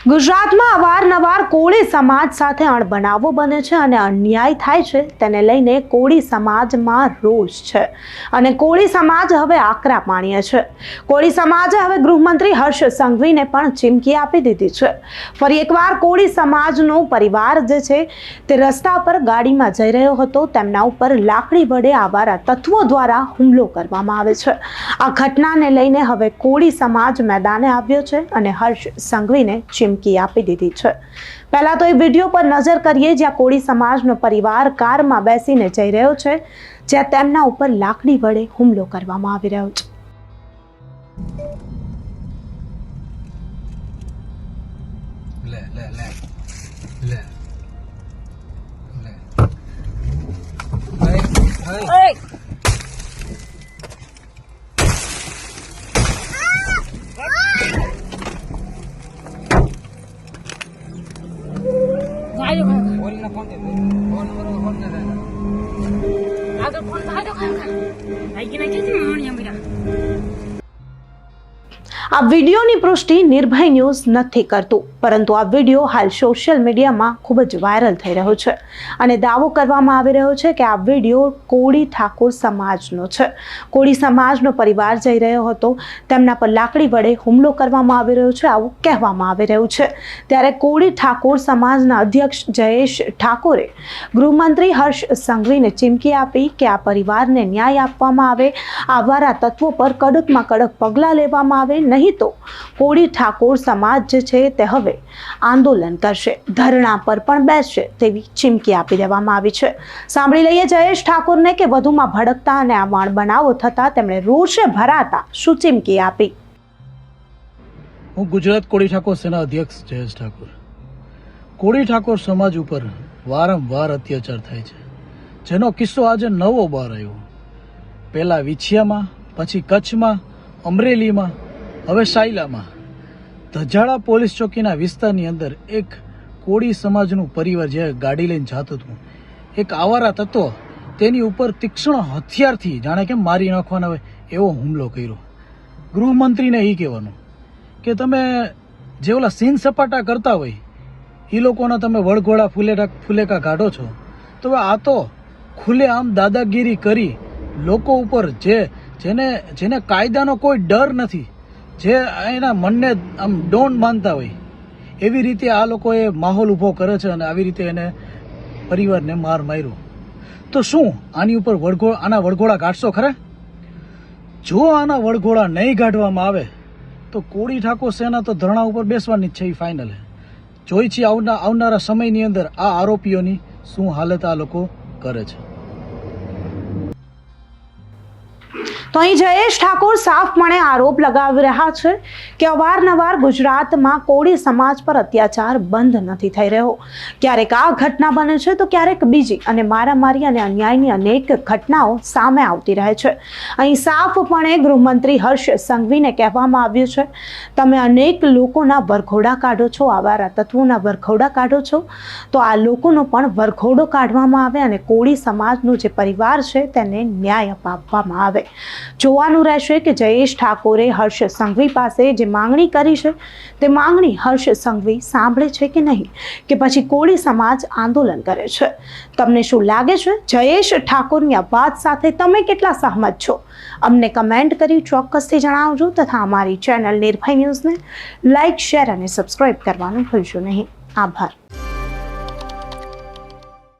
ગુજરાતમાં અવારનવાર કોળી સમાજ સાથે અણબનાવો બને છે અને અન્યાય થાય છે, તેને લઈને કોળી સમાજમાં રોષ છે અને કોળી સમાજ હવે આકરા પાણીએ છે. કોળી સમાજે હવે ગૃહમંત્રી હર્ષ સંઘવીને પણ ચીમકી આપી દીધી છે. ફરી એકવાર કોળી સમાજનો પરિવાર જે છે તે રસ્તા પર ગાડીમાં જઈ રહ્યો હતો, તેમના ઉપર લાકડી વડે આવારા તત્વો દ્વારા હુમલો કરવામાં આવે છે. આ ઘટનાને લઈને હવે કોળી સમાજ મેદાને આવ્યો છે અને હર્ષ સંઘવીને ચીમકી આપી દીધી છે. પહેલા તો એ વિડીયો પર નજર કરીએ જ્યાં કોળી સમાજનો પરિવાર કારમાં બેસીને જઈ રહ્યો છે, જ્યાં તેમના ઉપર લાકડી વડે હુમલો કરવામાં આવી રહ્યો છે. લે લે લે લે લે હે આ વિડીયોની પુષ્ટિ નિર્ભય ન્યૂઝ નથી કરતું, પરંતુ આ વિડીયો હાલ સોશિયલ મીડિયામાં ખૂબ જ વાયરલ થઈ રહ્યો છે અને દાવો કરવામાં આવી રહ્યો છે કે આ વિડીયો કોળી ઠાકોર સમાજનો છે. કોળી સમાજનો પરિવાર જઈ રહ્યો હતો, તેમના પર લાકડી વડે હુમલો કરવામાં આવી રહ્યો છે, આવું કહેવામાં આવી રહ્યું છે. ત્યારે કોળી ઠાકોર સમાજના અધ્યક્ષ જયેશ ઠાકોરે ગૃહમંત્રી હર્ષ સંઘવીને ચીમકી આપી કે આ પરિવારને ન્યાય આપવામાં આવે, આવારા તત્વો પર કડકમાં કડક પગલાં લેવામાં આવે, નહીં તો કોળી ઠાકોર સમાજ જે છે તે હવે આંદોલન કરશે, ધરણા પર પણ બેસશે તેવી ચીમકી આપી દેવામાં આવી છે. સાંભળી લઈએ જયેશ ઠાકોરને કે વધુમાં ભડકતા અને આ બનાવો થતા તેમણે રોષે ભરાતા શું ચીમકી આપી. હું ગુજરાત કોળી ઠાકોર સેના અધ્યક્ષ જયેશ ઠાકોર. કોળી ઠાકોર સમાજ ઉપર વારંવાર અત્યાચાર થાય છે, જેનો કિસ્સો આજે નવો બહાર આવ્યો. પહેલા વિછિયામાં, પછી કચ્છમાં, અમરેલીમાં, હવે સાયલામાં. ધજાડા પોલીસ ચોકીના વિસ્તારની અંદર એક કોળી સમાજનું પરિવાર જે ગાડી લઈને જતું હતું, એક આવારા તત્વ તેની ઉપર તીક્ષ્ણ હથિયારથી જાણે કે મારી નાખવાના હોય એવો હુમલો કર્યો. ગૃહમંત્રીને એ કહેવાનું કે તમે જે ઓલા સીન સપાટા કરતા હોય એ લોકોના તમે વળઘોડા ફુલેકા કાઢો છો, તો આ તો ખુલ્લેઆમ દાદાગીરી કરી લોકો ઉપર જેને કાયદાનો કોઈ ડર નથી, જે એના મનને આમ ડોન્ટ માનતા હોય એવી રીતે આ લોકોએ માહોલ ઊભો કરે છે અને આવી રીતે એને પરિવારને માર્યો. તો શું આની ઉપર આના વળઘોડા કાઢશો ખરા? જો આના વળઘોડા નહીં કાઢવામાં આવે તો કોળી ઠાકોર સેના તો ધરણા ઉપર બેસવાની જ છે, એ ફાઇનલ. જોઈ છીએ આવનારા સમયની અંદર આ આરોપીઓની શું હાલત આ લોકો કરે છે. તો અહીં જયેશ ઠાકોર સાફપણે આરોપ લગાવી રહ્યા છે કે અવારનવાર ગુજરાતમાં કોળી સમાજ પર અત્યાચાર બંધ નથી થઈ રહ્યો. ક્યારેક આ ઘટના બને છે તો ક્યારેક બીજી, અને મારામારી અને અન્યાયની અનેક ઘટનાઓ સામે આવતી રહે છે. અહીં સાફપણે ગૃહમંત્રી હર્ષ સંઘવીને કહેવામાં આવ્યું છે, તમે અનેક લોકોના વરઘોડા કાઢો છો, આવારા તત્વોના વરઘોડા કાઢો છો, તો આ લોકોનો પણ વરઘોડો કાઢવામાં આવે અને કોળી સમાજનો જે પરિવાર છે તેને ન્યાય અપાવવામાં આવે. જોવાનું રહેશે કે જયેશ ઠાકોરે હર્ષ સંઘવી પાસે જે માંગણી કરી છે તે માંગણી હર્ષ સંઘવી સાંભળે છે કે નહીં, કે પછી કોળી સમાજ આંદોલન કરે છે. તમને શું લાગે છે? જયેશ ઠાકોરની આ વાત સાથે તમે કેટલા સહમત છો? અમને કમેન્ટ કરી ચોક્કસથી જણાવજો તથા અમારી ચેનલ નિર્ભય ન્યૂઝને લાઇક, શેર અને સબસ્ક્રાઇબ કરવાનું ભૂલશો નહીં. આભાર.